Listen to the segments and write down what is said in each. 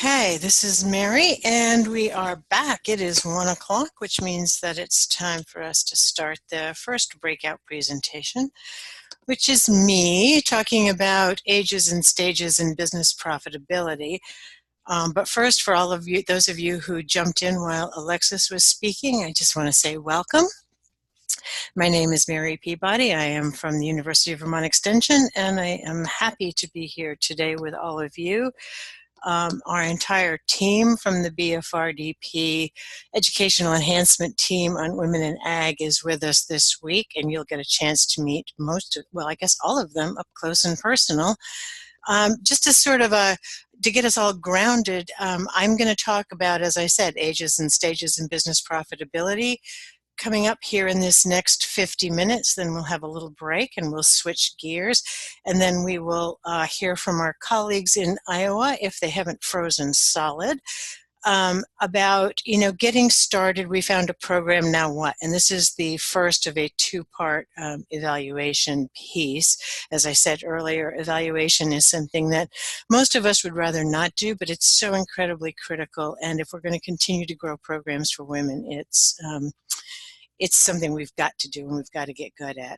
Okay, this is Mary, and we are back. It is 1 o'clock, which means that it's time for us to start the first breakout presentation, which is me talking about ages and stages in business profitability. But first, for all of you, those of you who jumped in while Alexis was speaking, I just want to say welcome. My name is Mary Peabody. I am from the University of Vermont Extension, and I am happy to be here today with all of you. Our entire team from the BFRDP Educational Enhancement Team on Women in Ag is with us this week, and you'll get a chance to meet I guess all of them up close and personal. Just as sort of to get us all grounded, I'm going to talk about, as I said, ages and stages in business profitability. Coming up here in this next 50 minutes, then we'll have a little break and we'll switch gears, and then we will hear from our colleagues in Iowa, if they haven't frozen solid, about getting started. We found a program, now what? And this is the first of a two-part evaluation piece. As I said earlier, evaluation is something that most of us would rather not do, but it's so incredibly critical, and if we're going to continue to grow programs for women, it's something we've got to do and we've got to get good at.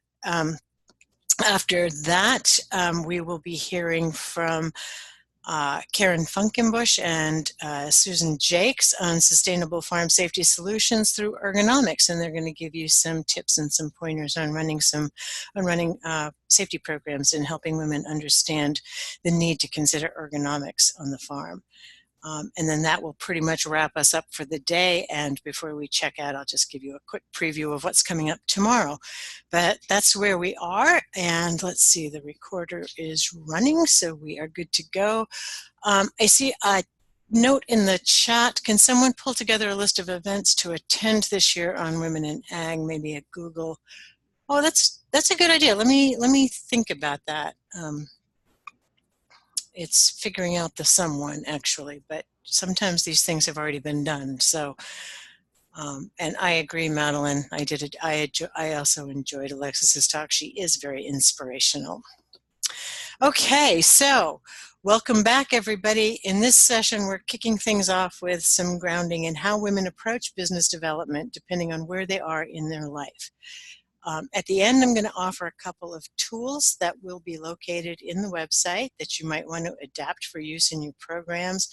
After that, we will be hearing from Karen Funkenbush and Susan Jakes on sustainable farm safety solutions through ergonomics, and they're going to give you some tips and some pointers on running safety programs and helping women understand the need to consider ergonomics on the farm. And then that will pretty much wrap us up for the day. And before we check out, I'll just give you a quick preview of what's coming up tomorrow. But that's where we are. And let's see, the recorder is running, so we are good to go. I see a note in the chat. Can someone pull together a list of events to attend this year on Women in Ag? Maybe a Google. Oh, that's a good idea. Let me think about that. It's figuring out the someone, actually, but sometimes these things have already been done. So, and I agree, Madeline. I also enjoyed Alexis's talk. She is very inspirational. Okay, so welcome back, everybody. In this session, we're kicking things off with some grounding in how women approach business development, depending on where they are in their life. At the end, I'm going to offer a couple of tools that will be located in the website that you might want to adapt for use in your programs.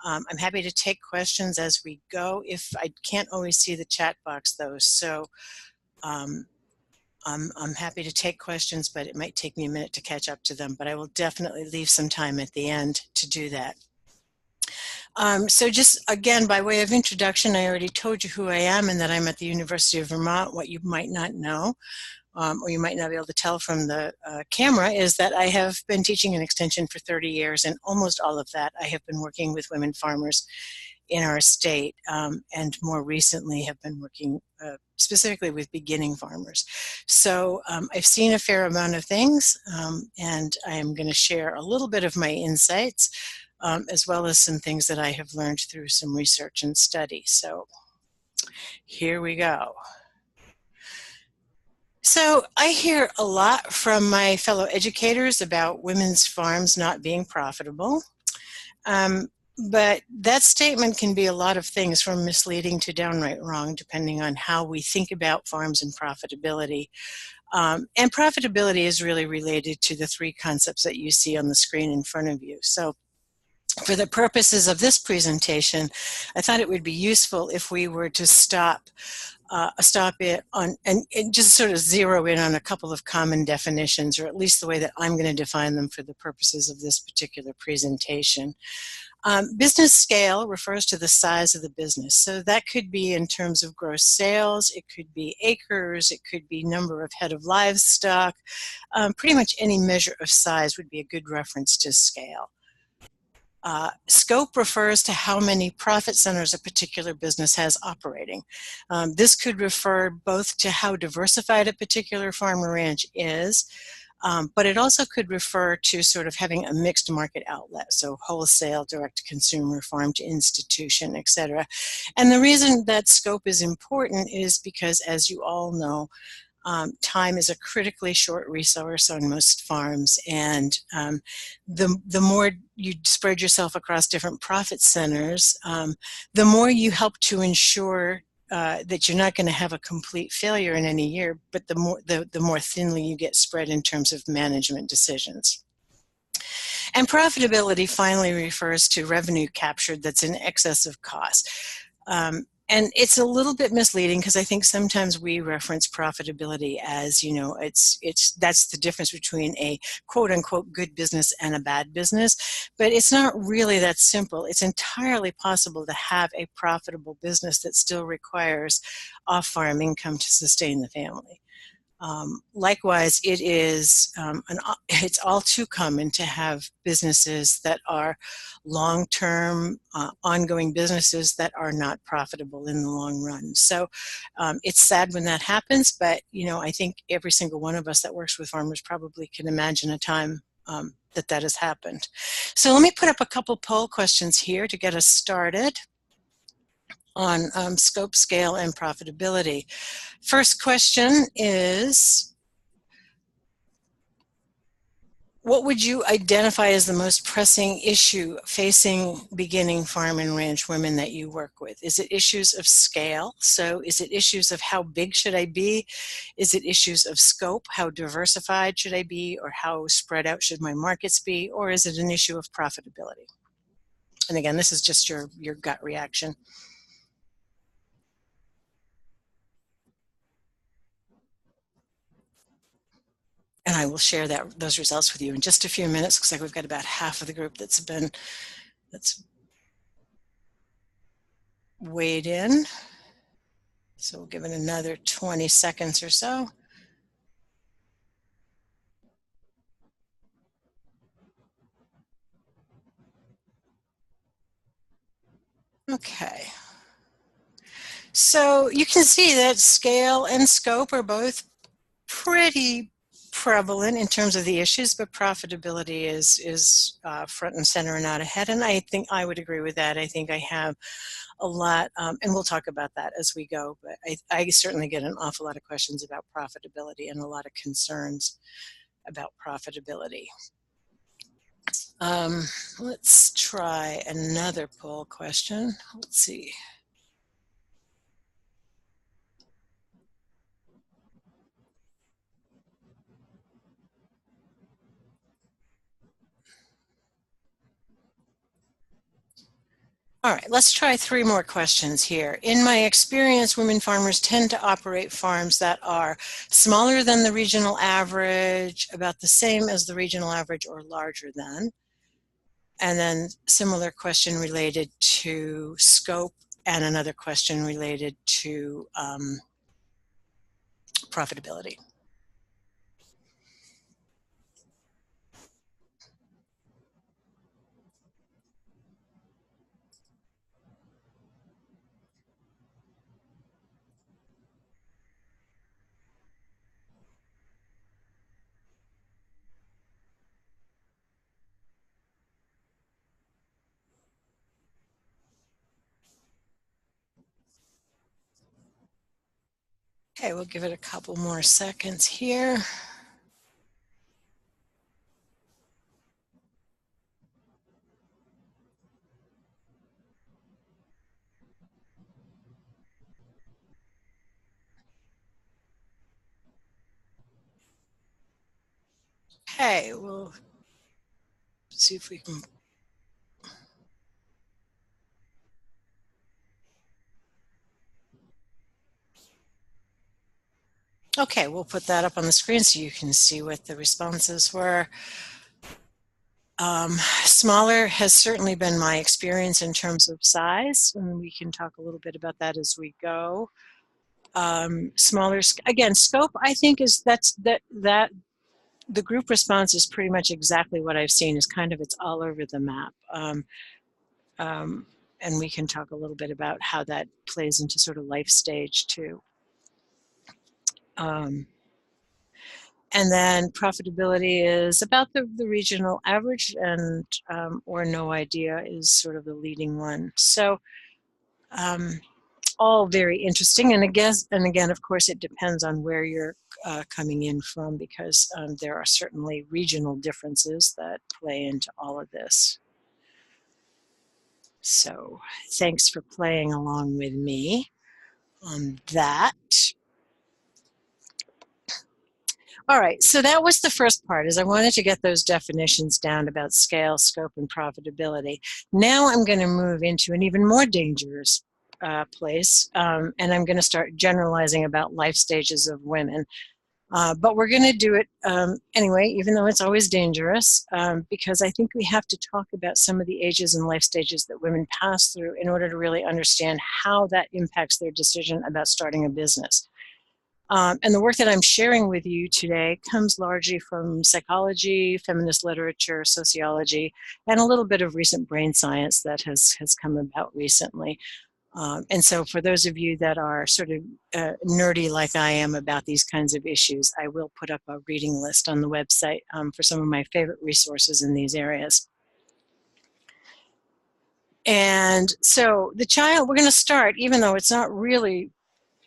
I'm happy to take questions as we go. If I can't always see the chat box, though, so I'm happy to take questions, but it might take me a minute to catch up to them. But I will definitely leave some time at the end to do that. So just again, by way of introduction, I already told you who I am and that I'm at the University of Vermont. What you might not know, or you might not be able to tell from the camera, is that I have been teaching an extension for 30 years, and almost all of that I have been working with women farmers in our state, and more recently have been working specifically with beginning farmers. So I've seen a fair amount of things, and I am going to share a little bit of my insights, as well as some things that I have learned through some research and study. So here we go. So I hear a lot from my fellow educators about women's farms not being profitable. But that statement can be a lot of things, from misleading to downright wrong, depending on how we think about farms and profitability. And profitability is really related to the three concepts that you see on the screen in front of you. So for the purposes of this presentation, I thought it would be useful if we were to stop it on and just sort of zero in on a couple of common definitions, or at least the way that I'm going to define them for the purposes of this particular presentation. Business scale refers to the size of the business. So that could be in terms of gross sales, it could be acres, it could be number of head of livestock. Pretty much any measure of size would be a good reference to scale. Scope refers to how many profit centers a particular business has operating. This could refer both to how diversified a particular farm or ranch is, but it also could refer to sort of having a mixed market outlet, so wholesale, direct-to-consumer, farm-to-institution, etc. And the reason that scope is important is because, as you all know, Time is a critically short resource on most farms, and the more you spread yourself across different profit centers, the more you help to ensure that you're not going to have a complete failure in any year, but the more thinly you get spread in terms of management decisions. And profitability finally refers to revenue captured that's in excess of cost. And it's a little bit misleading because I think sometimes we reference profitability as, you know, that's the difference between a quote unquote good business and a bad business. But it's not really that simple. It's entirely possible to have a profitable business that still requires off-farm income to sustain the family. Likewise, it's all too common to have businesses that are long-term, ongoing businesses that are not profitable in the long run. So it's sad when that happens, but you know, I think every single one of us that works with farmers probably can imagine a time that has happened. So let me put up a couple poll questions here to get us started on scope, scale, and profitability. First question is, what would you identify as the most pressing issue facing beginning farm and ranch women that you work with? Is it issues of scale? So is it issues of how big should I be? Is it issues of scope? How diversified should I be? Or how spread out should my markets be? Or is it an issue of profitability? And again, this is just your gut reaction. And I will share those results with you in just a few minutes. Looks like we've got about half of the group that's weighed in. So we'll give it another 20 seconds or so. Okay. So you can see that scale and scope are both pretty prevalent in terms of the issues, but profitability is front and center and not ahead. And I think I would agree with that. I think I have a lot, and we'll talk about that as we go, but I certainly get an awful lot of questions about profitability and a lot of concerns about profitability. Let's try another poll question. Let's see. All right, let's try 3 more questions here. In my experience, women farmers tend to operate farms that are smaller than the regional average, about the same as the regional average, or larger than. And then similar question related to scope, and another question related to profitability. Okay, we'll give it a couple more seconds here. Okay, we'll see if we can. Okay, we'll put that up on the screen so you can see what the responses were. Smaller has certainly been my experience in terms of size, and we can talk a little bit about that as we go. Smaller, again, scope, I think is that the group response is pretty much exactly what I've seen. Is kind of, it's all over the map. And we can talk a little bit about how that plays into sort of life stage too. And then profitability is about the regional average, and or no idea is sort of the leading one. So all very interesting. And again, of course, it depends on where you're coming in from, because there are certainly regional differences that play into all of this. So thanks for playing along with me on that. All right, so that was the first part, is I wanted to get those definitions down about scale, scope, and profitability. Now I'm going to move into an even more dangerous place, and I'm going to start generalizing about life stages of women. But we're going to do it anyway, even though it's always dangerous, because I think we have to talk about some of the ages and life stages that women pass through in order to really understand how that impacts their decision about starting a business. And the work that I'm sharing with you today comes largely from psychology, feminist literature, sociology, and a little bit of recent brain science that has come about recently. And so for those of you that are sort of nerdy like I am about these kinds of issues, I will put up a reading list on the website for some of my favorite resources in these areas. And so the child, we're going to start, even though it's not really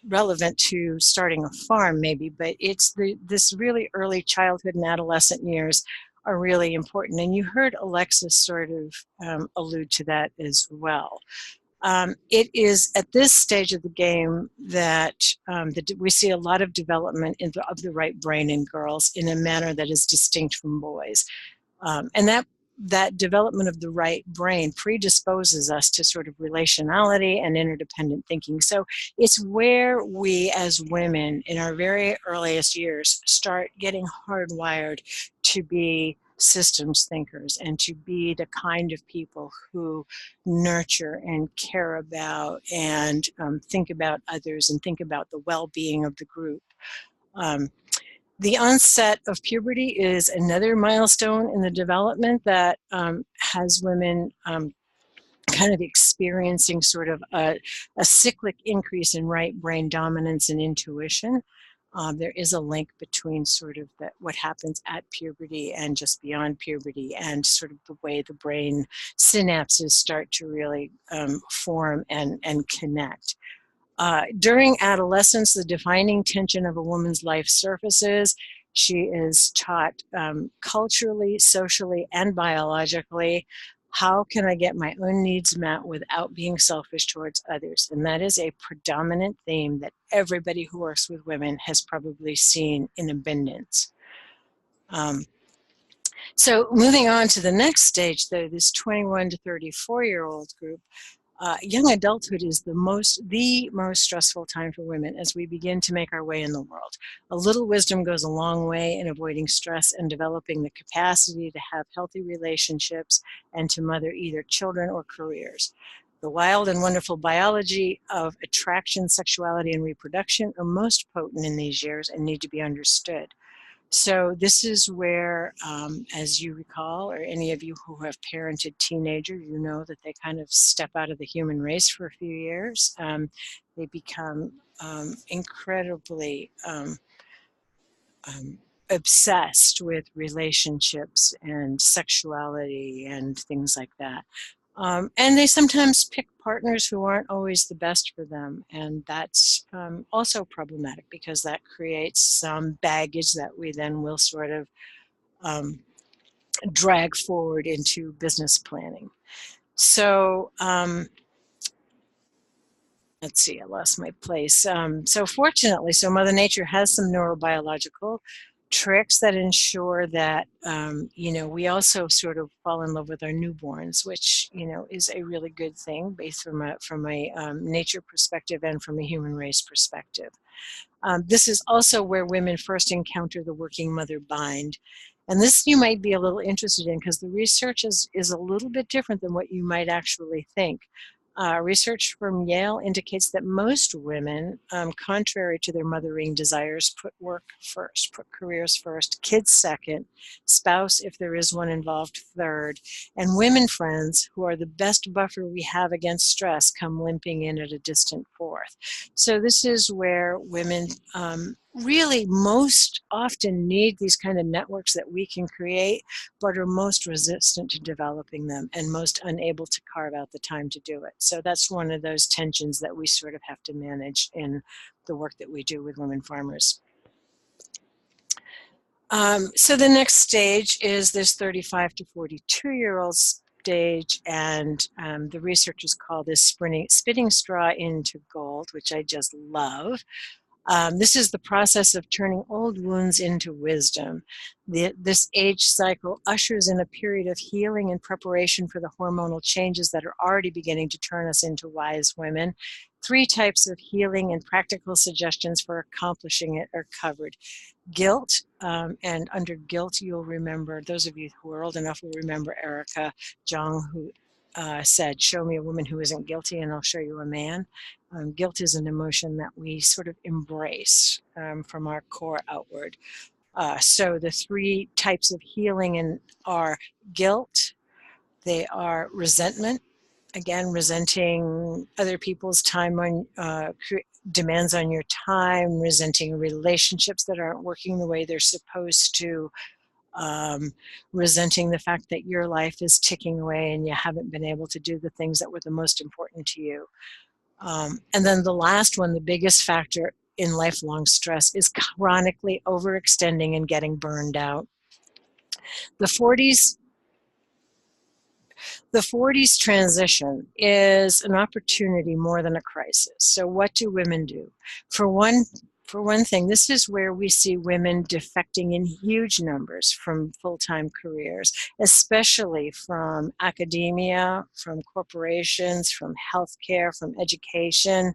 relevant to starting a farm maybe, but it's this really early childhood and adolescent years are really important. And you heard Alexis sort of allude to that as well. It is at this stage of the game that we see a lot of development of the right brain in girls in a manner that is distinct from boys. And that development of the right brain predisposes us to sort of relationality and interdependent thinking. So it's where we as women in our very earliest years start getting hardwired to be systems thinkers and to be the kind of people who nurture and care about and think about others and think about the well-being of the group. The onset of puberty is another milestone in the development that has women kind of experiencing sort of a cyclic increase in right brain dominance and intuition. There is a link between sort of what happens at puberty and just beyond puberty, and sort of the way the brain synapses start to really form and connect. During adolescence, the defining tension of a woman's life surfaces. She is taught culturally, socially, and biologically, how can I get my own needs met without being selfish towards others? And that is a predominant theme that everybody who works with women has probably seen in abundance. So moving on to the next stage, though, this 21 to 34-year-old group, young adulthood is the most stressful time for women as we begin to make our way in the world. A little wisdom goes a long way in avoiding stress and developing the capacity to have healthy relationships and to mother either children or careers. The wild and wonderful biology of attraction, sexuality, and reproduction are most potent in these years and need to be understood. So this is where, as you recall, or any of you who have parented teenagers, you know that they kind of step out of the human race for a few years. They become incredibly obsessed with relationships and sexuality and things like that. And they sometimes pick partners who aren't always the best for them. And that's also problematic because that creates some baggage that we then will sort of drag forward into business planning. So let's see, I lost my place. So fortunately, Mother Nature has some neurobiological tricks that ensure that, we also sort of fall in love with our newborns, which, is a really good thing, based from a nature perspective and from a human race perspective. This is also where women first encounter the working mother bind. And this you might be a little interested in because the research is a little bit different than what you might actually think. Research from Yale indicates that most women, contrary to their mothering desires, put work first, put careers first, kids second, spouse, if there is one involved, third, and women friends, who are the best buffer we have against stress, come limping in at a distant fourth. So this is where women really most often need these kind of networks that we can create, but are most resistant to developing them and most unable to carve out the time to do it. So that's one of those tensions that we sort of have to manage in the work that we do with women farmers. So the next stage is this 35 to 42-year-old stage, and the researchers call this spitting straw into gold, which I just love. This is the process of turning old wounds into wisdom. This age cycle ushers in a period of healing and preparation for the hormonal changes that are already beginning to turn us into wise women. 3 types of healing and practical suggestions for accomplishing it are covered. Guilt, and under guilt, you'll remember, those of you who are old enough will remember Erica Jong, who said, "Show me a woman who isn't guilty and I'll show you a man." Guilt is an emotion that we sort of embrace from our core outward. So the 3 types of healing are guilt, they are resentment, again, resenting other people's time on demands on your time, resenting relationships that aren't working the way they're supposed to, resenting the fact that your life is ticking away and you haven't been able to do the things that were the most important to you. And then the last one, the biggest factor in lifelong stress, is chronically overextending and getting burned out. The 40s The 40s transition is an opportunity more than a crisis. So what do women do? For one thing, this is where we see women defecting in huge numbers from full-time careers, especially from academia, from corporations, from healthcare, from education.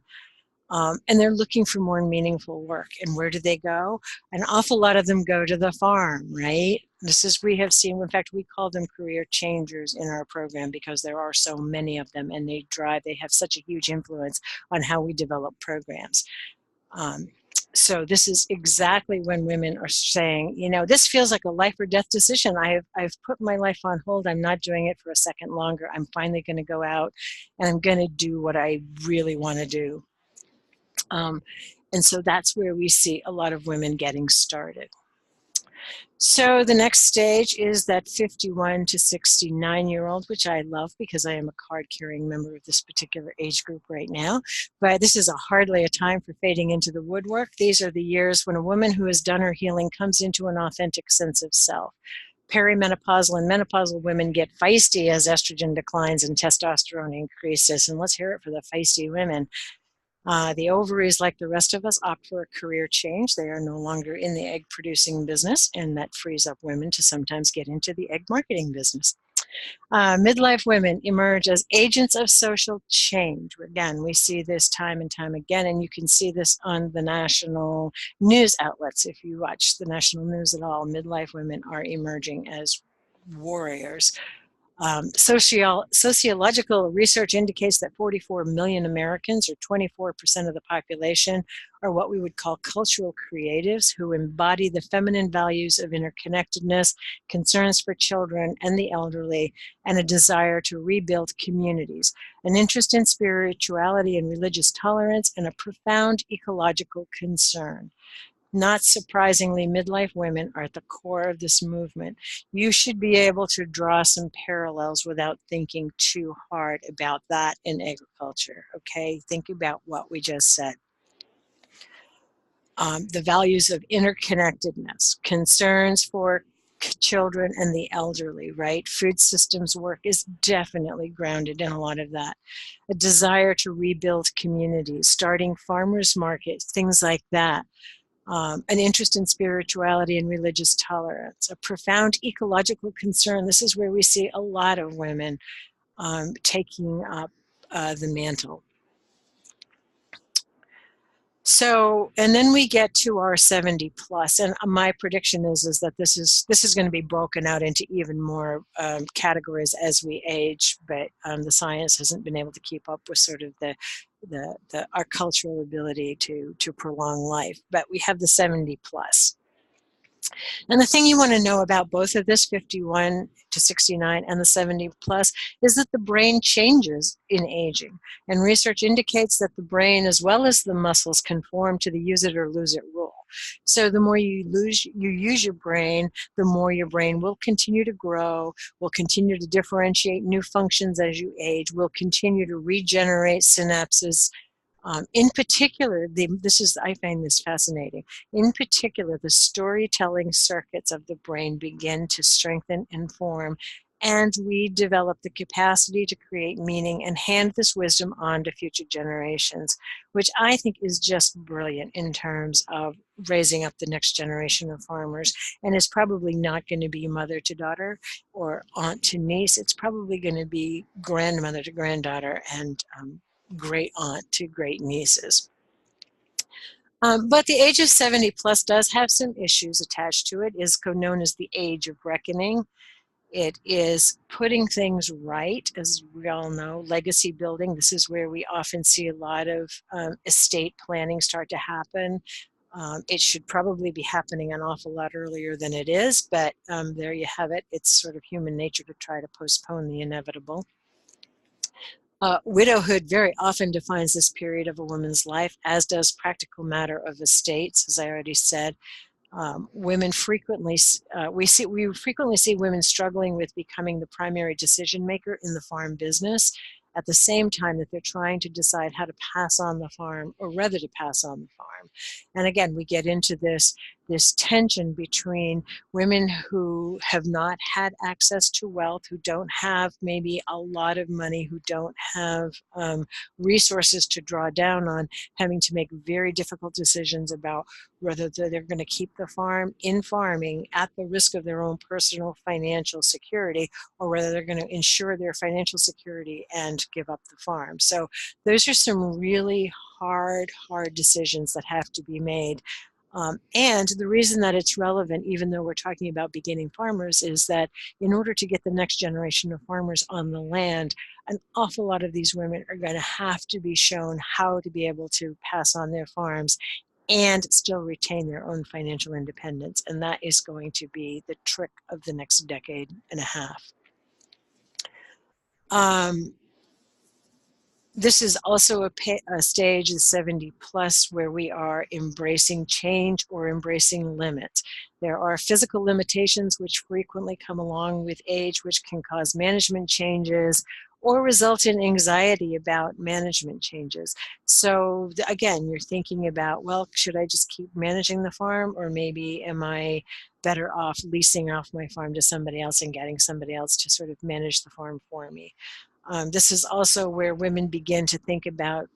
And they're looking for more meaningful work. And where do they go? An awful lot of them go to the farm, right? We have seen, in fact, we call them career changers in our program because there are so many of them and they have such a huge influence on how we develop programs. So this is exactly when women are saying, this feels like a life or death decision. I've put my life on hold. I'm not doing it for a second longer. I'm finally going to go out and I'm going to do what I really want to do. And so that's where we see a lot of women getting started. So the next stage is that 51 to 69-year-old, which I love because I am a card-carrying member of this particular age group right now. But this is hardly a time for fading into the woodwork. These are the years when a woman who has done her healing comes into an authentic sense of self. Perimenopausal and menopausal women get feisty as estrogen declines and testosterone increases. And let's hear it for the feisty women. The ovaries, like the rest of us, opt for a career change. They are no longer in the egg producing business, and that frees up women to sometimes get into the egg marketing business. Midlife women emerge as agents of social change. Again, we see this time and time again, and you can see this on the national news outlets. If you watch the national news at all, midlife women are emerging as warriors. Sociological research indicates that 44 million Americans, or 24% of the population, are what we would call cultural creatives who embody the feminine values of interconnectedness, concerns for children and the elderly, and a desire to rebuild communities, an interest in spirituality and religious tolerance, and a profound ecological concern. Not surprisingly, midlife women are at the core of this movement. You should be able to draw some parallels without thinking too hard about that in agriculture, okay? Think about what we just said. The values of interconnectedness, concerns for children and the elderly, right? Food systems work is definitely grounded in a lot of that. A desire to rebuild communities, starting farmers markets, things like that. An interest in spirituality and religious tolerance, a profound ecological concern. This is where we see a lot of women taking up the mantle. So, and then we get to our 70 plus, and my prediction is that this is going to be broken out into even more categories as we age, but the science hasn't been able to keep up with sort of our cultural ability to prolong life. But we have the 70 plus. And the thing you want to know about both of this 51 to 69 and the 70 plus is that the brain changes in aging. And research indicates that the brain, as well as the muscles, conform to the use it or lose it rule. So the more you use your brain, the more your brain will continue to grow, will continue to differentiate new functions as you age, will continue to regenerate synapses, In particular, I find this fascinating. In particular, the storytelling circuits of the brain begin to strengthen and form, and we develop the capacity to create meaning and hand this wisdom on to future generations, which I think is just brilliant in terms of raising up the next generation of farmers. And it's probably not going to be mother to daughter or aunt to niece. It's probably going to be grandmother to granddaughter and great aunt to great nieces. But the age of 70 plus does have some issues attached to it. It is known as the age of reckoning. It is putting things right, as we all know, legacy building. This is where we often see a lot of estate planning start to happen. It should probably be happening an awful lot earlier than it is, but there you have it. It's sort of human nature to try to postpone the inevitable. Widowhood very often defines this period of a woman's life, as does practical matter of estates, as I already said. Women frequently, we frequently see women struggling with becoming the primary decision maker in the farm business at the same time that they're trying to decide how to pass on the farm or whether to pass on the farm. And again, we get into this tension between women who have not had access to wealth, who don't have maybe a lot of money, who don't have resources to draw down on, having to make very difficult decisions about whether they're going to keep the farm in farming at the risk of their own personal financial security, or whether they're going to ensure their financial security and give up the farm. So those are some really hard decisions that have to be made. And the reason that it's relevant, even though we're talking about beginning farmers, is that in order to get the next generation of farmers on the land, an awful lot of these women are going to have to be shown how to be able to pass on their farms and still retain their own financial independence. And that is going to be the trick of the next decade and a half. This is also a stage, the 70 plus, where we are embracing change or embracing limits. There are physical limitations which frequently come along with age, which can cause management changes or result in anxiety about management changes. So again, you're thinking about, well, should I just keep managing the farm, or maybe am I better off leasing off my farm to somebody else and getting somebody else to sort of manage the farm for me? This is also where women begin to think about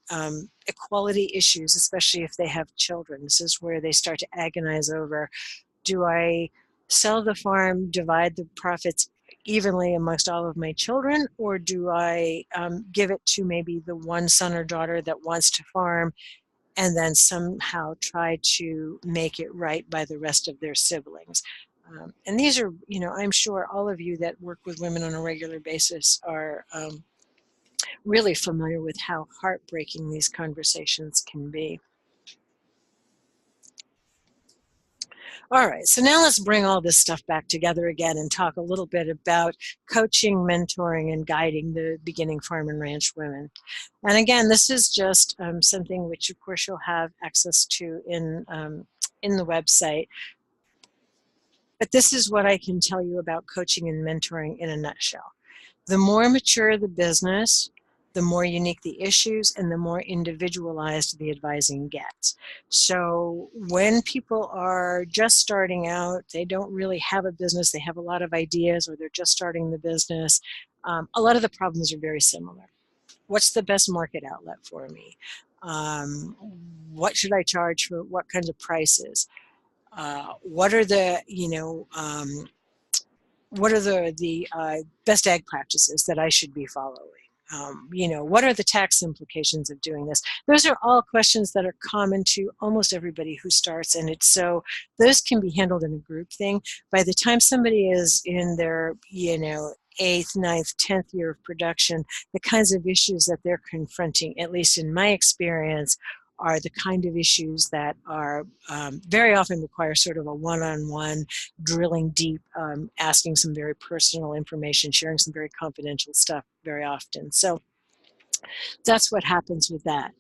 equality issues, especially if they have children. This is where they start to agonize over, do I sell the farm, divide the profits evenly amongst all of my children, or do I give it to maybe the one son or daughter that wants to farm and then somehow try to make it right by the rest of their siblings? And these are, I'm sure all of you that work with women on a regular basis are really familiar with how heartbreaking these conversations can be. All right, so now let's bring all this stuff back together again and talk a little bit about coaching, mentoring, and guiding the beginning farm and ranch women. And again, this is just something which, of course, you'll have access to in the website. But this is what I can tell you about coaching and mentoring in a nutshell. The more mature the business, the more unique the issues and the more individualized the advising gets. So when people are just starting out, they don't really have a business, they have a lot of ideas, or they're just starting the business, a lot of the problems are very similar. What's the best market outlet for me? What should I charge for what kinds of prices? What are the, what are the best ag practices that I should be following? What are the tax implications of doing this? Those are all questions that are common to almost everybody who starts, and it's so those can be handled in a group thing. By the time somebody is in their, eighth, ninth, 10th year of production, the kinds of issues that they're confronting, at least in my experience, are the kind of issues that are very often require sort of a one-on-one drilling deep, asking some very personal information, sharing some very confidential stuff very often. So that's what happens with that.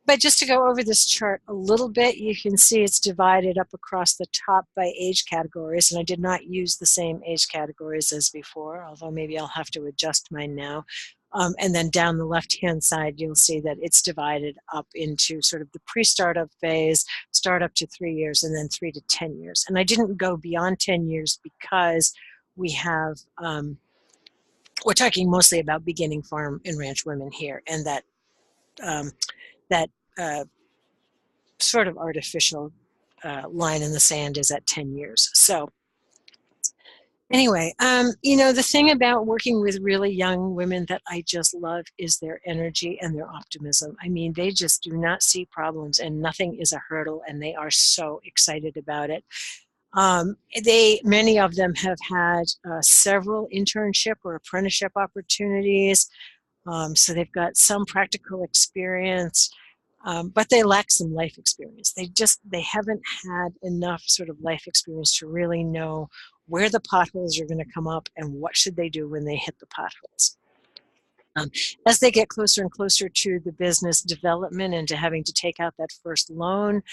But just to go over this chart a little bit, you can see it's divided up across the top by age categories, and I did not use the same age categories as before, although maybe I'll have to adjust mine now. And then down the left-hand side, you'll see that it's divided up into sort of the pre-startup phase, startup to 3 years, and then 3 to 10 years. And I didn't go beyond 10 years because we have, we're talking mostly about beginning farm and ranch women here, and um, that sort of artificial line in the sand is at 10 years. So anyway, the thing about working with really young women that I just love is their energy and their optimism. I mean, they just do not see problems and nothing is a hurdle, and they are so excited about it. Many of them have had several internship or apprenticeship opportunities. So they've got some practical experience, but they lack some life experience. They haven't had enough sort of life experience to really know where the potholes are going to come up and what should they do when they hit the potholes. Um, as they get closer and closer to the business development and to having to take out that first loan,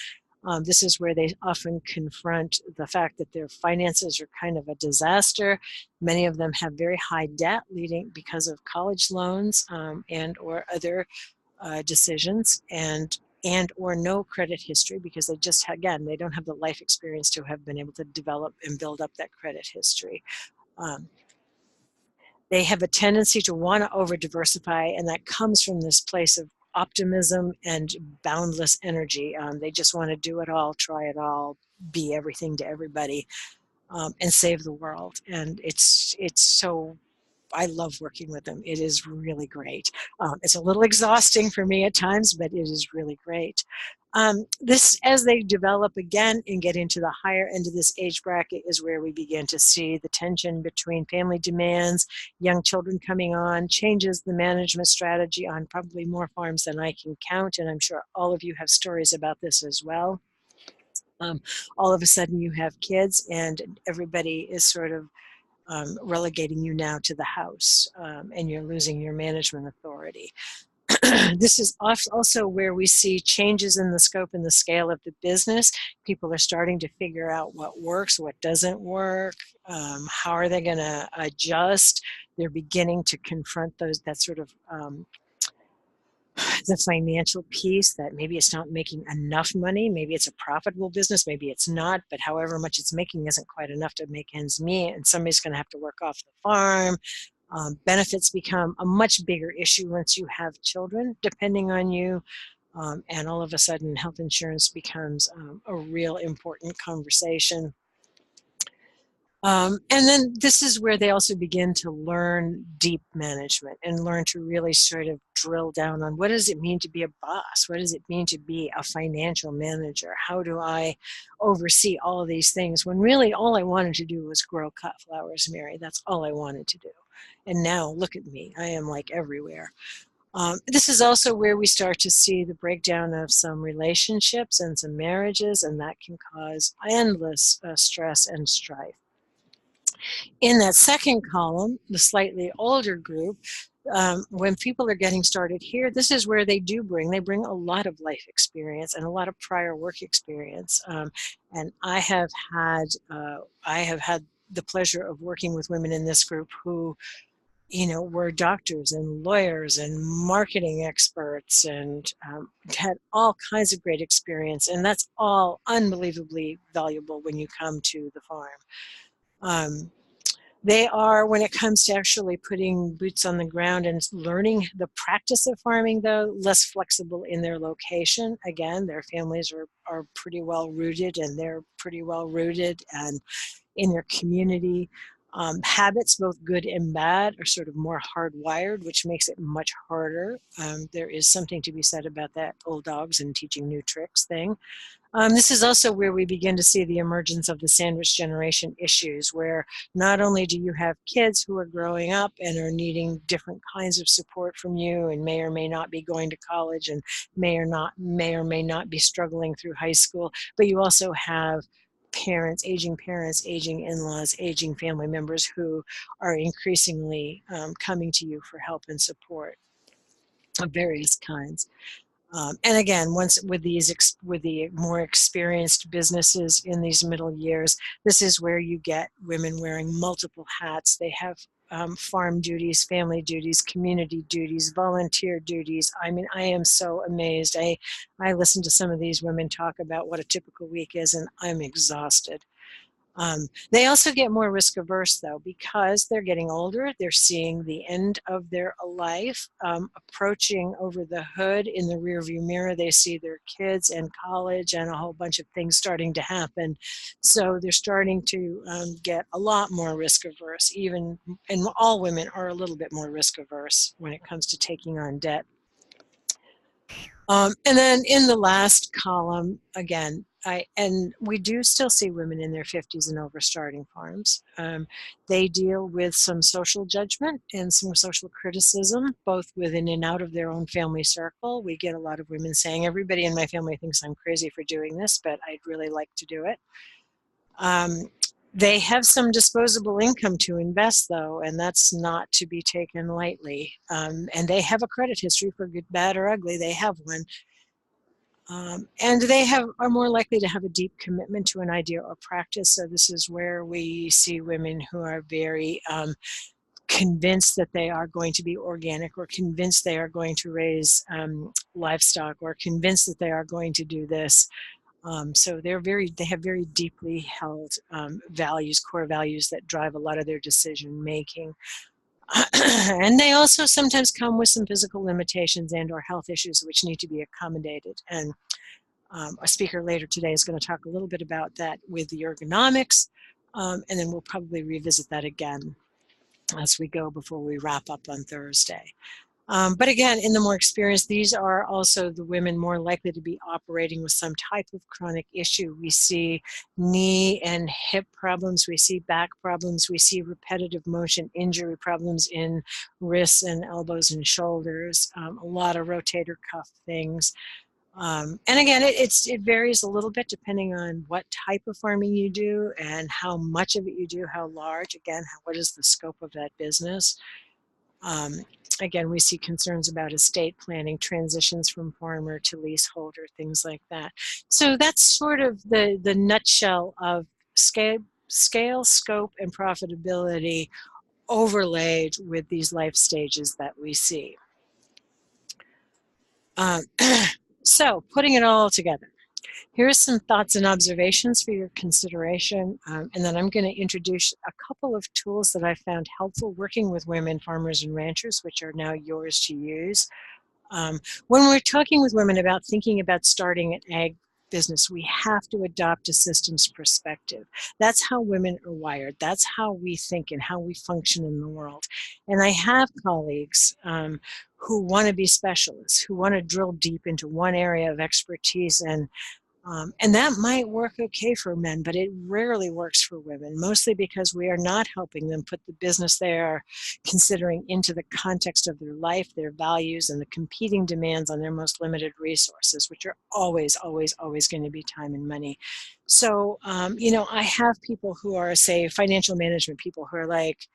this is where they often confront the fact that their finances are kind of a disaster. Many of them have very high debt leading because of college loans and or other decisions, and or no credit history because they just, again, they don't have the life experience to have been able to develop and build up that credit history. Um, they have a tendency to want to over diversify, and that comes from this place of optimism and boundless energy. They just want to do it all, try it all, be everything to everybody, and save the world. And it's so, I love working with them. It is really great. It's a little exhausting for me at times, but it is really great. This, as they develop again and get into the higher end of this age bracket, is where we begin to see the tension between family demands, young children coming on, changes the management strategy on probably more farms than I can count, and I'm sure all of you have stories about this as well. All of a sudden you have kids and everybody is sort of relegating you now to the house, and you're losing your management authority. This is also where we see changes in the scope and the scale of the business. People are starting to figure out what works, what doesn't work, how are they going to adjust. They're beginning to confront that sort of the financial piece, that maybe it's not making enough money, maybe it's a profitable business, maybe it's not, but however much it's making isn't quite enough to make ends meet, and somebody's going to have to work off the farm. Benefits become a much bigger issue once you have children depending on you, and all of a sudden health insurance becomes a real important conversation. And then this is where they also begin to learn deep management and learn to really sort of drill down on what does it mean to be a boss? What does it mean to be a financial manager? How do I oversee all of these things when really all I wanted to do was grow cut flowers, Mary? That's all I wanted to do. And now look at me, I am like everywhere. This is also where we start to see the breakdown of some relationships and some marriages, and that can cause endless stress and strife. In that second column, the slightly older group, when people are getting started here, this is where they bring a lot of life experience and a lot of prior work experience. And I have had the pleasure of working with women in this group who, were doctors and lawyers and marketing experts and had all kinds of great experience. And that's all unbelievably valuable when you come to the farm. They are, when it comes to actually putting boots on the ground and learning the practice of farming, though, less flexible in their location. Again, their families are pretty well rooted, and they're pretty well rooted and in their community. Habits, both good and bad, are sort of more hardwired, which makes it much harder. There is something to be said about that old dogs and teaching new tricks thing. This is also where we begin to see the emergence of the sandwich generation issues, where not only do you have kids who are growing up and are needing different kinds of support from you and may or may not be going to college and may or may not be struggling through high school, but you also have parents, aging in-laws, aging family members who are increasingly coming to you for help and support of various kinds. And again, once with with the more experienced businesses in these middle years, this is where you get women wearing multiple hats. They have farm duties, family duties, community duties, volunteer duties. I mean, I am so amazed. I listen to some of these women talk about what a typical week is, and I'm exhausted. They also get more risk averse though, because they're getting older. They're seeing the end of their life approaching over the hood. In the rearview mirror, they see their kids and college and a whole bunch of things starting to happen. So they're starting to get a lot more risk averse, even, and all women are a little bit more risk averse when it comes to taking on debt. And then in the last column, again, and we do still see women in their 50s and over starting farms. They deal with some social judgment and some social criticism, both within and out of their own family circle. We get a lot of women saying, everybody in my family thinks I'm crazy for doing this, but I'd really like to do it. They have some disposable income to invest, though, and that's not to be taken lightly. And they have a credit history, for good, bad, or ugly. They have one. And they are more likely to have a deep commitment to an idea or practice. So this is where we see women who are very convinced that they are going to be organic, or convinced they are going to raise livestock, or convinced that they are going to do this. So they have very deeply held values, core values that drive a lot of their decision making. And they also sometimes come with some physical limitations and or health issues which need to be accommodated. And a speaker later today is going to talk a little bit about that with the ergonomics, and then we'll probably revisit that again as we go before we wrap up on Thursday. But again, in the more experienced, these are also the women more likely to be operating with some type of chronic issue. We see knee and hip problems, we see back problems, we see repetitive motion injury problems in wrists and elbows and shoulders, a lot of rotator cuff things. And again, it varies a little bit depending on what type of farming you do and how much of it you do, how large, again, what is the scope of that business. Again, we see concerns about estate planning, transitions from farmer to leaseholder, things like that. So that's sort of the nutshell of scale, scope, and profitability overlaid with these life stages that we see. So putting it all together, here's some thoughts and observations for your consideration, and then I'm going to introduce a couple of tools that I found helpful working with women farmers and ranchers, which are now yours to use. When we're talking with women about thinking about starting an ag business, we have to adopt a systems perspective. That's how women are wired. That's how we think and how we function in the world. And I have colleagues who want to be specialists, who want to drill deep into one area of expertise, and that might work okay for men, but it rarely works for women, mostly because we are not helping them put the business they are considering into the context of their life, their values, and the competing demands on their most limited resources, which are always, always, always going to be time and money. So, I have people who are, say, financial management people who are like,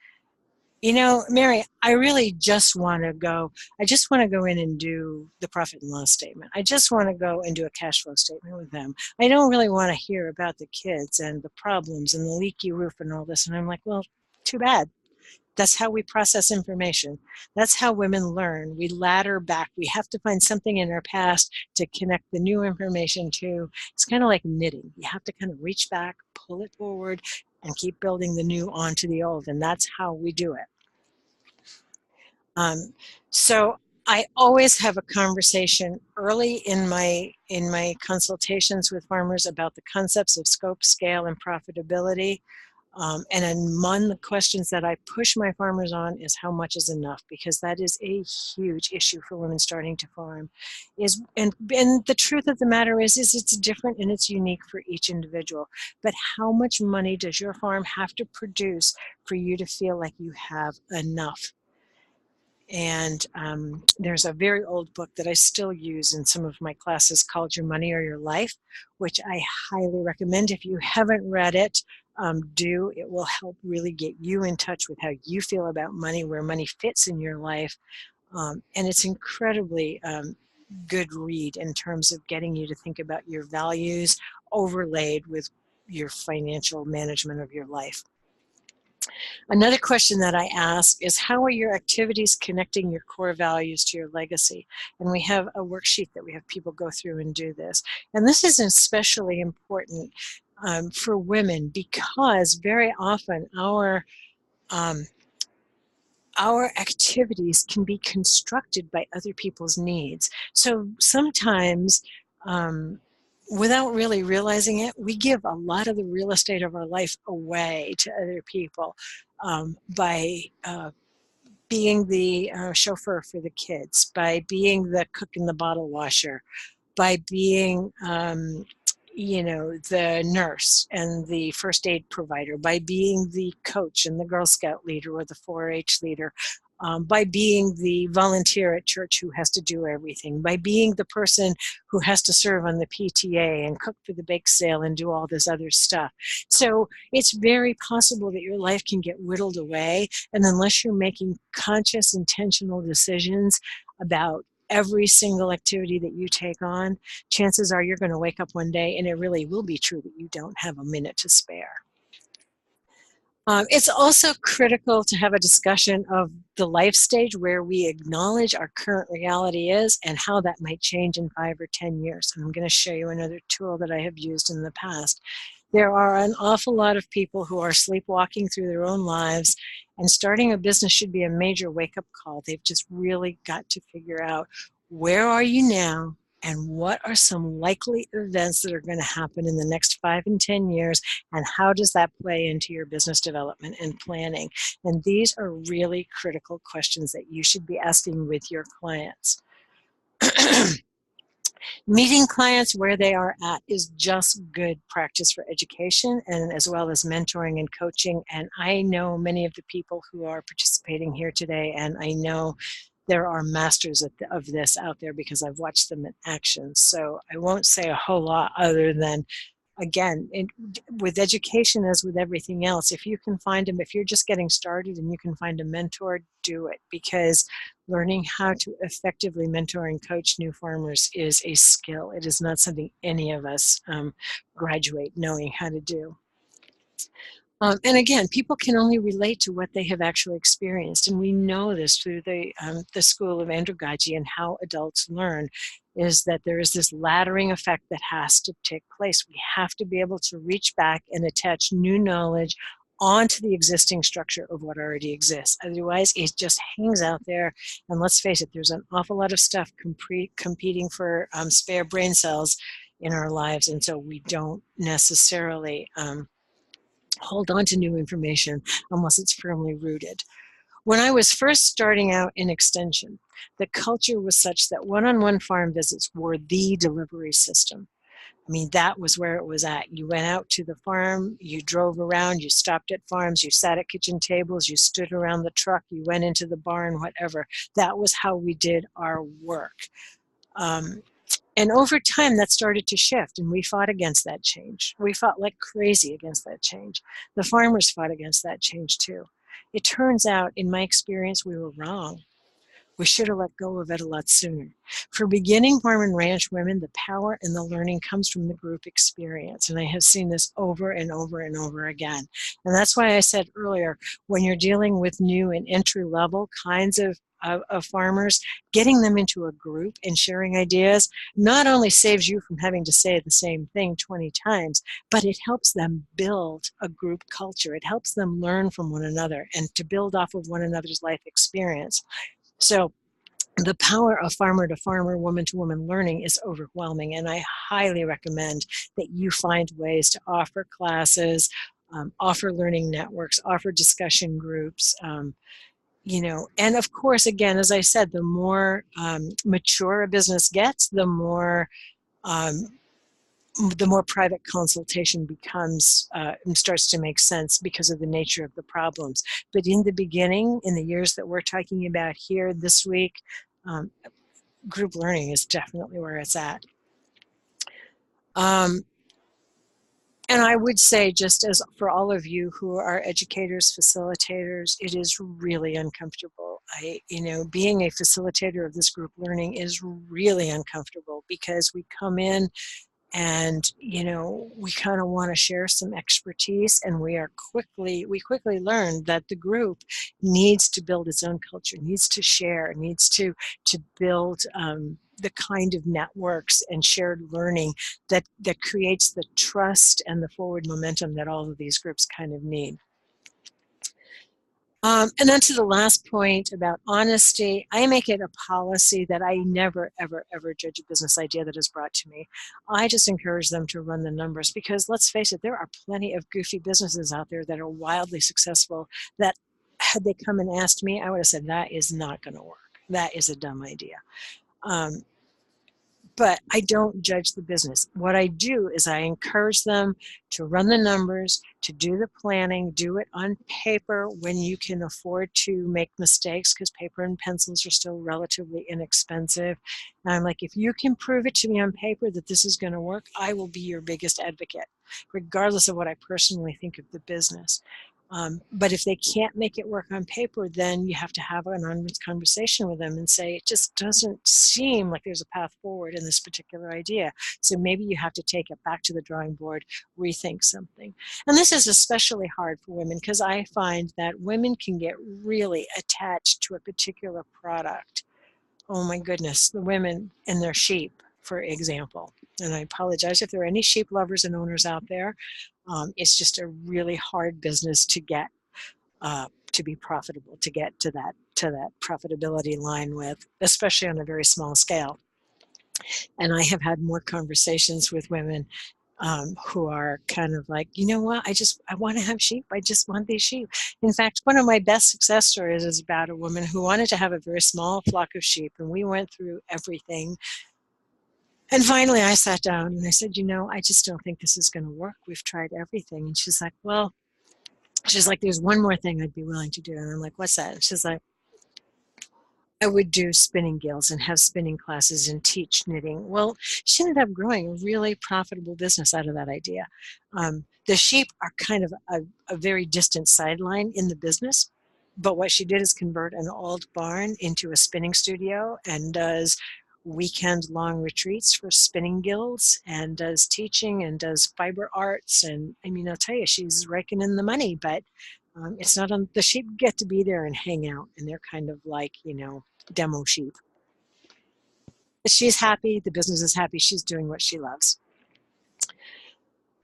Mary, I really just want to go. I just want to go in and do the profit and loss statement. I just want to go and do a cash flow statement with them. I don't really want to hear about the kids and the problems and the leaky roof and all this. And I'm like, well, too bad. That's how we process information. That's how women learn. We ladder back. We have to find something in our past to connect the new information to. It's kind of like knitting. You have to kind of reach back, pull it forward, and keep building the new onto the old. And that's how we do it. So I always have a conversation early in my consultations with farmers about the concepts of scope, scale, and profitability. And among the questions that I push my farmers on is how much is enough, because that is a huge issue for women starting to farm. And the truth of the matter is it's different and it's unique for each individual. But how much money does your farm have to produce for you to feel like you have enough? And there's a very old book that I still use in some of my classes called Your Money or Your Life, which I highly recommend. If you haven't read it, do. It will help really get you in touch with how you feel about money, where money fits in your life. And it's incredibly good read in terms of getting you to think about your values overlaid with your financial management of your life. Another question that I ask is, how are your activities connecting your core values to your legacy? And we have a worksheet that we have people go through and do this. And this is especially important for women, because very often um, our activities can be constructed by other people's needs. So sometimes, without really realizing it, we give a lot of the real estate of our life away to other people by being the chauffeur for the kids, by being the cook and the bottle washer, by being the nurse and the first aid provider, by being the coach and the Girl Scout leader or the 4-H leader, by being the volunteer at church who has to do everything, by being the person who has to serve on the PTA and cook for the bake sale and do all this other stuff. So it's very possible that your life can get whittled away, and unless you're making conscious, intentional decisions about every single activity that you take on, chances are you're going to wake up one day and it really will be true that you don't have a minute to spare. It's also critical to have a discussion of the life stage where we acknowledge our current reality is and how that might change in 5 or 10 years. And I'm going to show you another tool that I have used in the past. There are an awful lot of people who are sleepwalking through their own lives, and starting a business should be a major wake-up call. They've just really got to figure out, where are you now, and what are some likely events that are going to happen in the next 5 and 10 years, and how does that play into your business development and planning? And these are really critical questions that you should be asking with your clients. Meeting clients where they are at is just good practice for education, and as well as mentoring and coaching. And I know many of the people who are participating here today, and I know there are masters of this out there because I've watched them in action. So I won't say a whole lot other than, again, with education, as with everything else, if you can find them, if you're just getting started and you can find a mentor, do it, because learning how to effectively mentor and coach new farmers is a skill. It is not something any of us graduate knowing how to do. And again, people can only relate to what they have actually experienced. And we know this through the school of andragogy and how adults learn, is that there is this laddering effect that has to take place. We have to be able to reach back and attach new knowledge onto the existing structure of what already exists. Otherwise, it just hangs out there. And let's face it, there's an awful lot of stuff competing for spare brain cells in our lives. And so we don't necessarily hold on to new information unless it's firmly rooted. When I was first starting out in extension, the culture was such that one-on-one farm visits were the delivery system. I mean, that was where it was at. You went out to the farm, you drove around, you stopped at farms, you sat at kitchen tables, you stood around the truck, you went into the barn, whatever. That was how we did our work. And over time, that started to shift, and we fought against that change. We fought like crazy against that change. The farmers fought against that change too. It turns out, in my experience, we were wrong. We should have let go of it a lot sooner. For beginning farm and ranch women, the power and the learning comes from the group experience. And I have seen this over and over and over again. And that's why I said earlier, when you're dealing with new and entry level kinds of farmers, getting them into a group and sharing ideas not only saves you from having to say the same thing 20 times, but it helps them build a group culture. It helps them learn from one another and to build off of one another's life experience. So the power of farmer to farmer, woman to woman learning is overwhelming, and I highly recommend that you find ways to offer classes, offer learning networks, offer discussion groups, and of course, again, as I said, the more mature a business gets, um, the more private consultation becomes starts to make sense because of the nature of the problems. But in the beginning, in the years that we're talking about here this week, um, group learning is definitely where it's at. And I would say, just as for all of you who are educators, facilitators, it is really uncomfortable being a facilitator of this group learning is really uncomfortable because we come in and we kind of want to share some expertise, and we quickly learn that the group needs to build its own culture, needs to share, needs to build the kind of networks and shared learning that creates the trust and the forward momentum that all of these groups kind of need. And then to the last point about honesty, I make it a policy that I never, ever, ever judge a business idea that is brought to me. I just encourage them to run the numbers because let's face it, there are plenty of goofy businesses out there that are wildly successful that had they come and asked me, I would have said, that is not going to work. That is a dumb idea. But I don't judge the business. What I do is I encourage them to run the numbers, to do the planning, do it on paper when you can afford to make mistakes because paper and pencils are still relatively inexpensive. And I'm like, if you can prove it to me on paper that this is going to work, I will be your biggest advocate, regardless of what I personally think of the business. But if they can't make it work on paper, then you have to have an honest conversation with them and say, it just doesn't seem like there's a path forward in this particular idea. So maybe you have to take it back to the drawing board, rethink something. And this is especially hard for women because I find that women can get really attached to a particular product. Oh my goodness, the women and their sheep, for example. And I apologize if there are any sheep lovers and owners out there. It's just a really hard business to get to be profitable, to get to that profitability line with, especially on a very small scale. And I have had more conversations with women who are kind of like, you know what, I want to have sheep. I just want these sheep. In fact, one of my best success stories is about a woman who wanted to have a very small flock of sheep, and we went through everything. And finally, I sat down and I said, I just don't think this is going to work. We've tried everything. And she's like, there's one more thing I'd be willing to do. And I'm like, what's that? And she's like, I would do spinning gills and have spinning classes and teach knitting. Well, she ended up growing a really profitable business out of that idea. The sheep are kind of a very distant sideline in the business, but what she did is convert an old barn into a spinning studio and does weekend-long retreats for spinning gills and does teaching and does fiber arts. And I mean, I'll tell you, she's raking in the money, but it's not on the sheep get to be there and hang out, and they're kind of like, demo sheep. But she's happy, the business is happy, she's doing what she loves.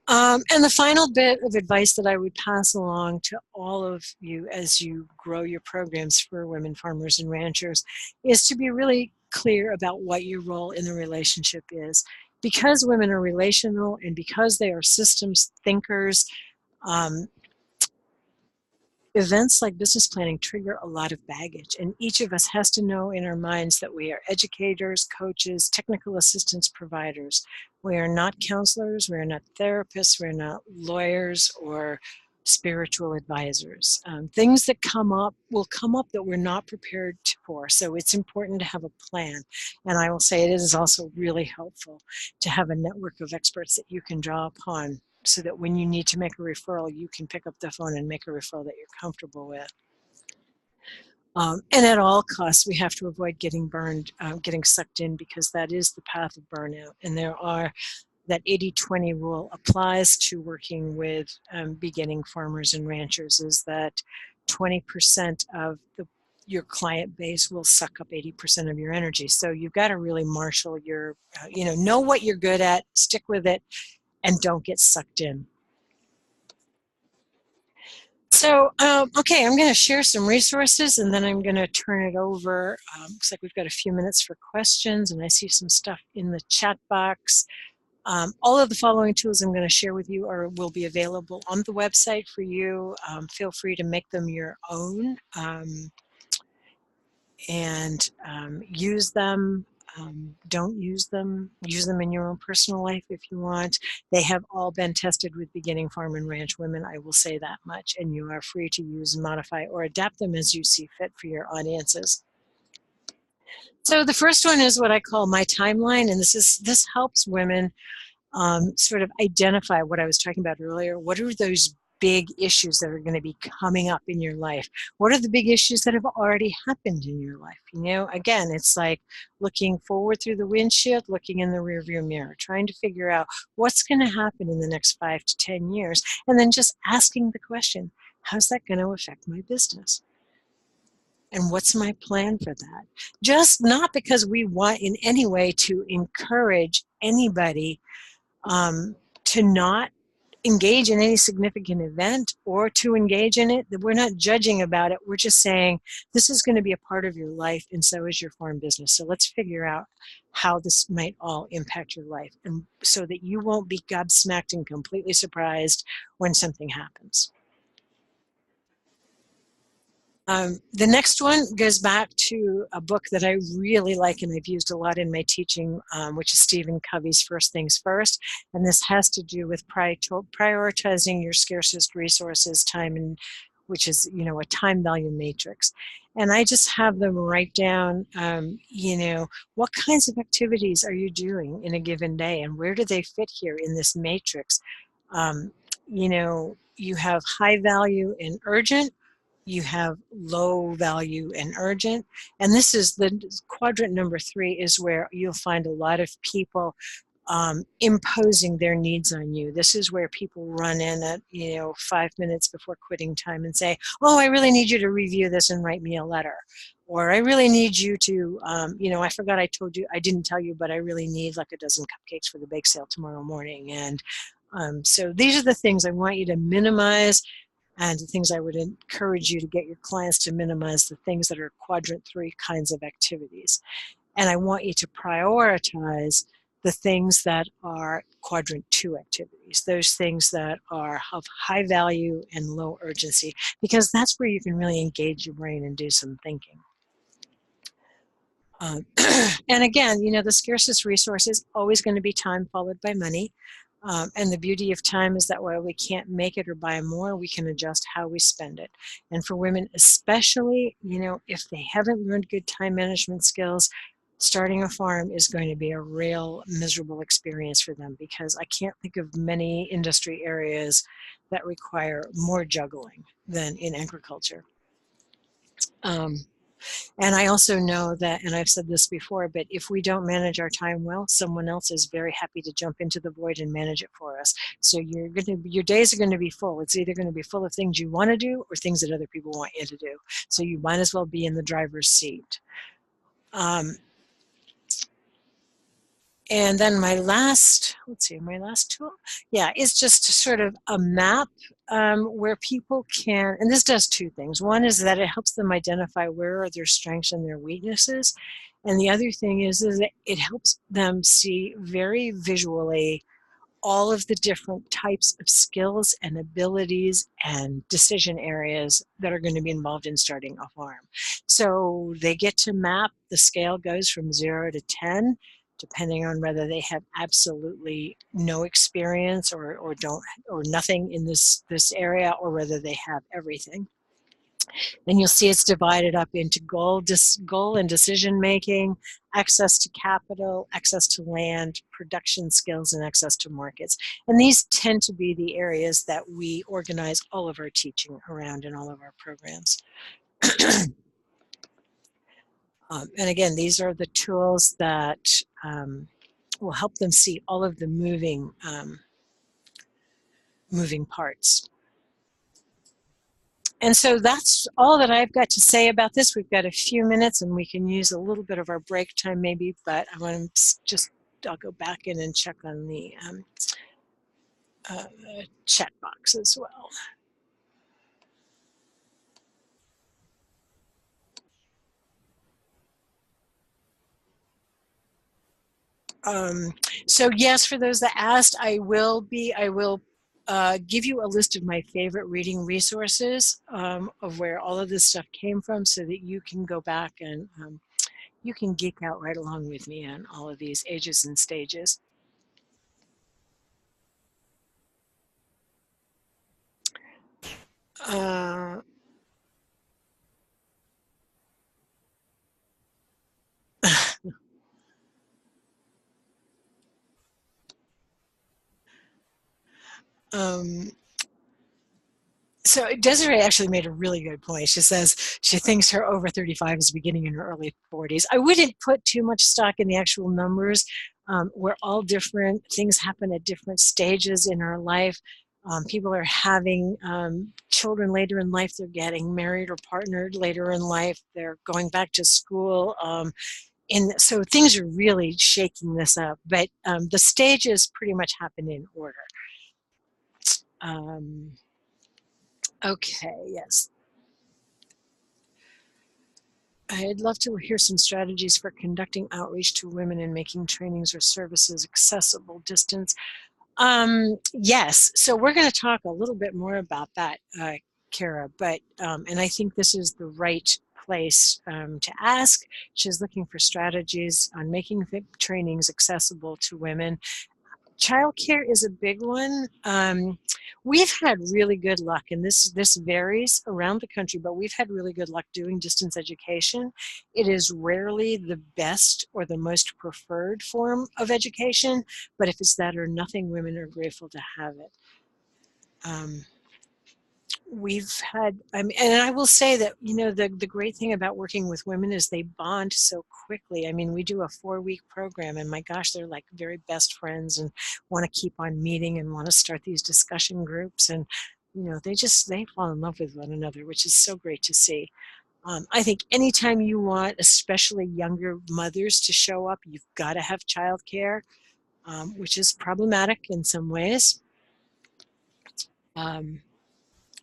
And the final bit of advice that I would pass along to all of you as you grow your programs for women farmers and ranchers is to be really clear about what your role in the relationship is. Because women are relational and because they are systems thinkers, events like business planning trigger a lot of baggage, and each of us has to know in our minds that we are educators, coaches, technical assistance providers. We are not counselors, we are not therapists, we're not lawyers or spiritual advisors. Things that will come up that we're not prepared for, so it's important to have a plan. And I will say it is also really helpful to have a network of experts that you can draw upon so that when you need to make a referral, you can pick up the phone and make a referral that you're comfortable with. And at all costs, we have to avoid getting burned, getting sucked in, because that is the path of burnout. And that 80-20 rule applies to working with beginning farmers and ranchers, is that 20% of your client base will suck up 80% of your energy. So you've got to really marshal your, know what you're good at, stick with it, and don't get sucked in. So, okay, I'm going to share some resources and then I'm going to turn it over. Looks like we've got a few minutes for questions, and I see some stuff in the chat box. All of the following tools I'm going to share with you will be available on the website for you. Feel free to make them your own and use them. Don't use them. Use them in your own personal life if you want. They have all been tested with beginning farm and ranch women, I will say that much, and you are free to use, modify, or adapt them as you see fit for your audiences. So the first one is what I call my timeline, and this helps women sort of identify what I was talking about earlier. What are those big issues that are going to be coming up in your life? What are the big issues that have already happened in your life? You know, again, it's like looking forward through the windshield, looking in the rearview mirror, trying to figure out what's going to happen in the next 5 to 10 years, and then just asking the question, how's that going to affect my business? And what's my plan for that? Just not because we want in any way to encourage anybody to not engage in any significant event or to engage in it. We're not judging about it. We're just saying this is going to be a part of your life, and so is your farm business. So let's figure out how this might all impact your life, and so that you won't be gobsmacked and completely surprised when something happens. The next one goes back to a book that I really like and I've used a lot in my teaching, which is Stephen Covey's First Things First. And this has to do with prioritizing your scarcest resources, time, and which is, you know, a time value matrix. And I just have them write down, you know, what kinds of activities are you doing in a given day and where do they fit here in this matrix? You know, you have high value and urgent, you have low value and urgent. And this is the quadrant number 3 is where you'll find a lot of people imposing their needs on you. This is where people run in at, you know, 5 minutes before quitting time and say, oh, I really need you to review this and write me a letter. Or I really need you to, you know, I forgot I told you, I didn't tell you, but I really need like a dozen cupcakes for the bake sale tomorrow morning. And so these are the things I want you to minimize, and the things I would encourage you to get your clients to minimize, the things that are quadrant 3 kinds of activities. And I want you to prioritize the things that are quadrant 2 activities, those things that are of high value and low urgency, because that's where you can really engage your brain and do some thinking. And again, you know, the scarcest resource is always going to be time followed by money. And the beauty of time is that while we can't make it or buy more, we can adjust how we spend it. And for women especially, you know, if they haven't learned good time management skills, starting a farm is going to be a real miserable experience for them, because I can't think of many industry areas that require more juggling than in agriculture. Um, and I also know that, and I've said this before, but if we don't manage our time well, someone else is very happy to jump into the void and manage it for us. So your days are going to be full. It's either going to be full of things you want to do or things that other people want you to do. So you might as well be in the driver's seat. And then my last tool, yeah, is just sort of a map where people can, and this does 2 things. One is that it helps them identify where are their strengths and their weaknesses. And the other thing is that it helps them see very visually all of the different types of skills and abilities and decision areas that are going to be involved in starting a farm. So they get to map, the scale goes from 0 to 10, depending on whether they have absolutely no experience or don't, or nothing in this area, or whether they have everything. And you'll see it's divided up into goal and decision making, access to capital, access to land, production skills, and access to markets. And these tend to be the areas that we organize all of our teaching around in all of our programs. And again, these are the tools that will help them see all of the moving parts. And so that's all that I've got to say about this. We've got a few minutes and we can use a little bit of our break time maybe, but I want to I'll go back in and check on the chat box as well. So yes, for those that asked, I will give you a list of my favorite reading resources of where all of this stuff came from, so that you can go back and you can geek out right along with me on all of these ages and stages. Uh, um, So Desiree actually made a really good point. She says she thinks her over 35 is beginning in her early 40s. I wouldn't put too much stock in the actual numbers. We're all different. Things happen at different stages in our life. People are having children later in life. They're getting married or partnered later in life. They're going back to school. And so things are really shaking this up. But the stages pretty much happen in order. Um, okay, yes. I'd love to hear some strategies for conducting outreach to women and making trainings or services accessible distance. Yes, so we're going to talk a little bit more about that, Kara, but, and I think this is the right place to ask. She's looking for strategies on making trainings accessible to women. Childcare is a big one. We've had really good luck, and this varies around the country, but we've had really good luck doing distance education. It is rarely the best or the most preferred form of education, but if it's that or nothing, women are grateful to have it. We've had, I mean, and I will say that, you know, the great thing about working with women is they bond so quickly. I mean, we do a 4-week program, and my gosh, they're like very best friends and want to keep on meeting and want to start these discussion groups. And, you know, they fall in love with one another, which is so great to see. I think anytime you want, especially younger mothers, to show up, you've got to have childcare, which is problematic in some ways.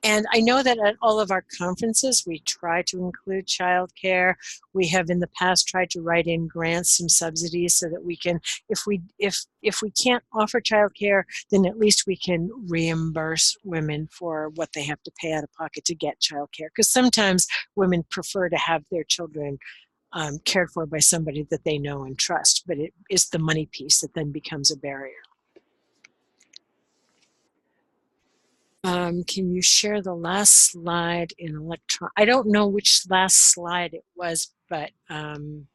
And I know that at all of our conferences, we try to include childcare. We have in the past tried to write in grants, some subsidies, so that we can, if we can't offer childcare, then at least we can reimburse women for what they have to pay out of pocket to get childcare. Because sometimes women prefer to have their children cared for by somebody that they know and trust, but it is the money piece that then becomes a barrier. Can you share the last slide in electron? I don't know which last slide it was, but and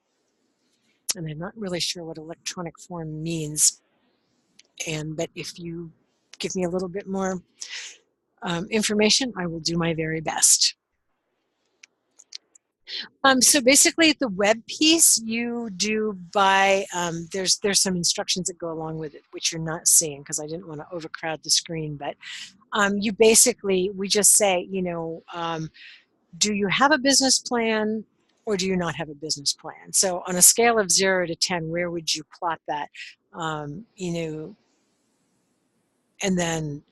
I'm not really sure what electronic form means. But if you give me a little bit more information, I will do my very best. So basically, the web piece you do by there's some instructions that go along with it, which you're not seeing because I didn't want to overcrowd the screen, but. You basically, we just say, you know, do you have a business plan or do you not have a business plan? So on a scale of 0 to 10, where would you plot that? You know, and then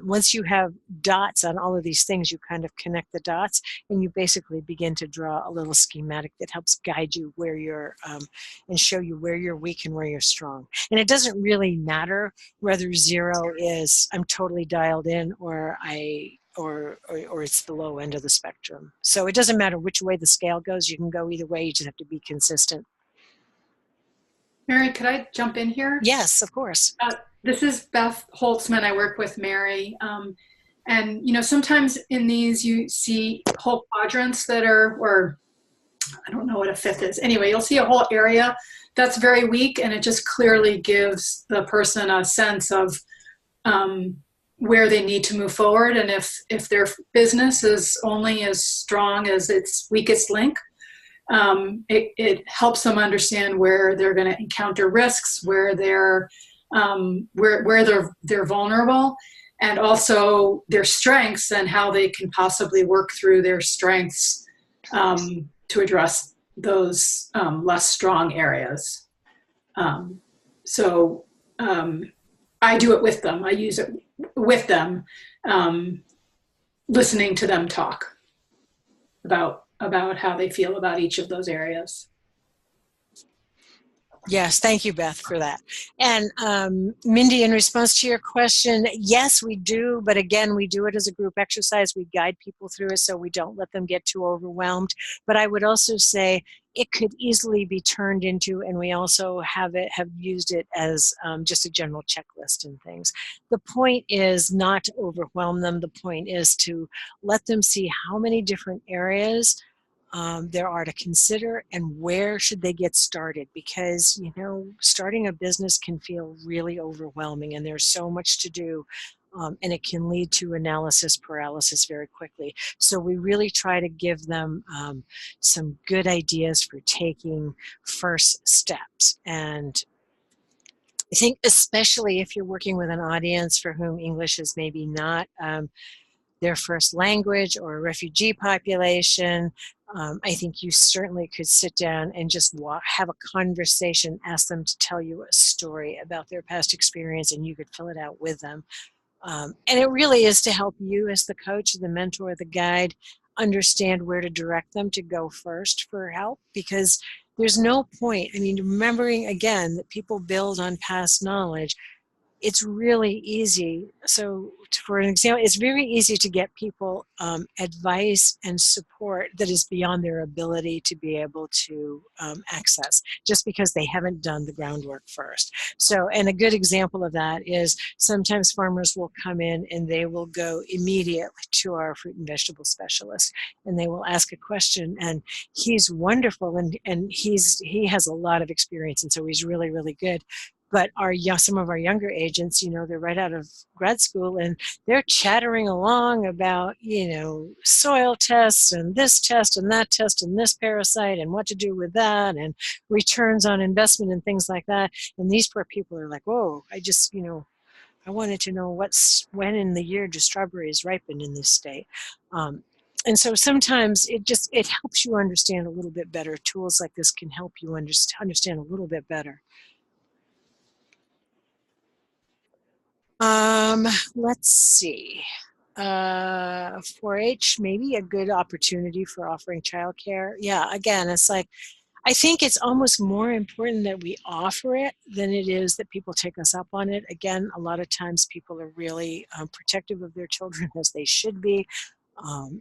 once you have dots on all of these things, you kind of connect the dots and you basically begin to draw a little schematic that helps guide you where you're and show you where you're weak and where you're strong. And it doesn't really matter whether 0 is I'm totally dialed in or or it's the low end of the spectrum. So it doesn't matter which way the scale goes. You can go either way. You just have to be consistent. Mary, could I jump in here? Yes, of course. This is Beth Holtzman. I work with Mary. And, you know, sometimes in these you see whole quadrants that are, or I don't know what a fifth is. Anyway, you'll see a whole area that's very weak, and it just clearly gives the person a sense of where they need to move forward. And if their business is only as strong as its weakest link, it helps them understand where they're going to encounter risks, where they're vulnerable, and also their strengths and how they can possibly work through their strengths to address those less strong areas. So I do it with them. I use it with them, listening to them talk about how they feel about each of those areas. Yes, thank you, Beth, for that. And Mindy, in response to your question, yes, we do, but again, we do it as a group exercise. We guide people through it so we don't let them get too overwhelmed. But I would also say it could easily be turned into, and we also have used it as just a general checklist and things. The point is not to overwhelm them. The point is to let them see how many different areas there are to consider and where should they get started, because you know starting a business can feel really overwhelming and there's so much to do. and it can lead to analysis paralysis very quickly. So we really try to give them some good ideas for taking first steps. And I think especially if you're working with an audience for whom English is maybe not their first language, or a refugee population, I think you certainly could sit down and just have a conversation, ask them to tell you a story about their past experience, and you could fill it out with them. And it really is to help you as the coach, the mentor, the guide, understand where to direct them to go first for help, because there's no point. I mean, remembering again that people build on past knowledge, it's really easy. So, for an example, it's very easy to get people advice and support that is beyond their ability to be able to access, just because they haven't done the groundwork first. So, and a good example of that is sometimes farmers will come in and they will go immediately to our fruit and vegetable specialist, and they will ask a question, and he's wonderful, and he has a lot of experience, and so he's really, really good. But some of our younger agents, they're right out of grad school, and they're chattering along about, soil tests and this test and that test and this parasite and what to do with that and returns on investment and things like that. And these poor people are like, whoa, I wanted to know when in the year do strawberries ripen in this state. And so sometimes it helps you understand a little bit better. Tools like this can help you understand a little bit better. Let's see. 4-H, maybe a good opportunity for offering childcare. Yeah, again, it's like, I think it's almost more important that we offer it than it is that people take us up on it. Again, a lot of times people are really protective of their children, as they should be.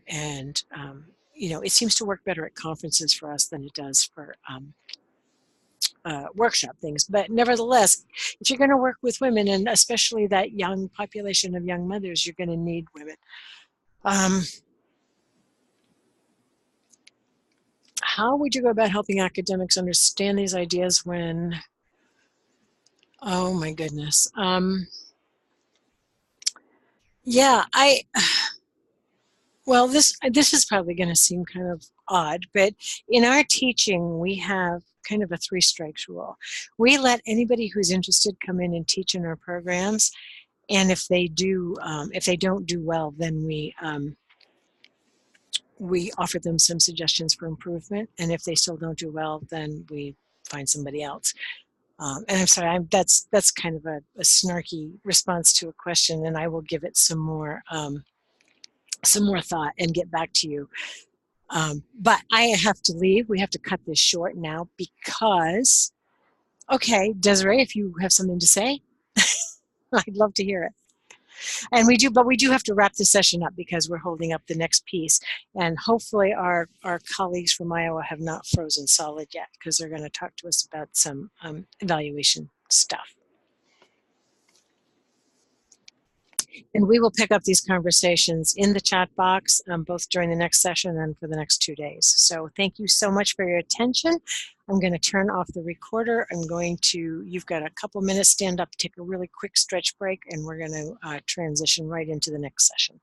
It seems to work better at conferences for us than it does for workshop things. But nevertheless, if you're going to work with women, and especially that young population of young mothers, you're going to need women. How would you go about helping academics understand these ideas when, oh my goodness. Well, this is probably going to seem kind of odd, but in our teaching, we have kind of a 3 strikes rule. We let anybody who's interested come in and teach in our programs, and if they don't do well, then we offer them some suggestions for improvement, and if they still don't do well, then we find somebody else. And I'm sorry, that's kind of a snarky response to a question, and I will give it some more thought and get back to you. But I have to leave. We have to cut this short now because, okay, Desiree, if you have something to say, I'd love to hear it. And we do have to wrap the session up because we're holding up the next piece. And hopefully our colleagues from Iowa have not frozen solid yet, because they're going to talk to us about some evaluation stuff. And we will pick up these conversations in the chat box, both during the next session and for the next 2 days. So thank you so much for your attention. I'm going to turn off the recorder. You've got a couple minutes, stand up, take a really quick stretch break, and we're going to transition right into the next session.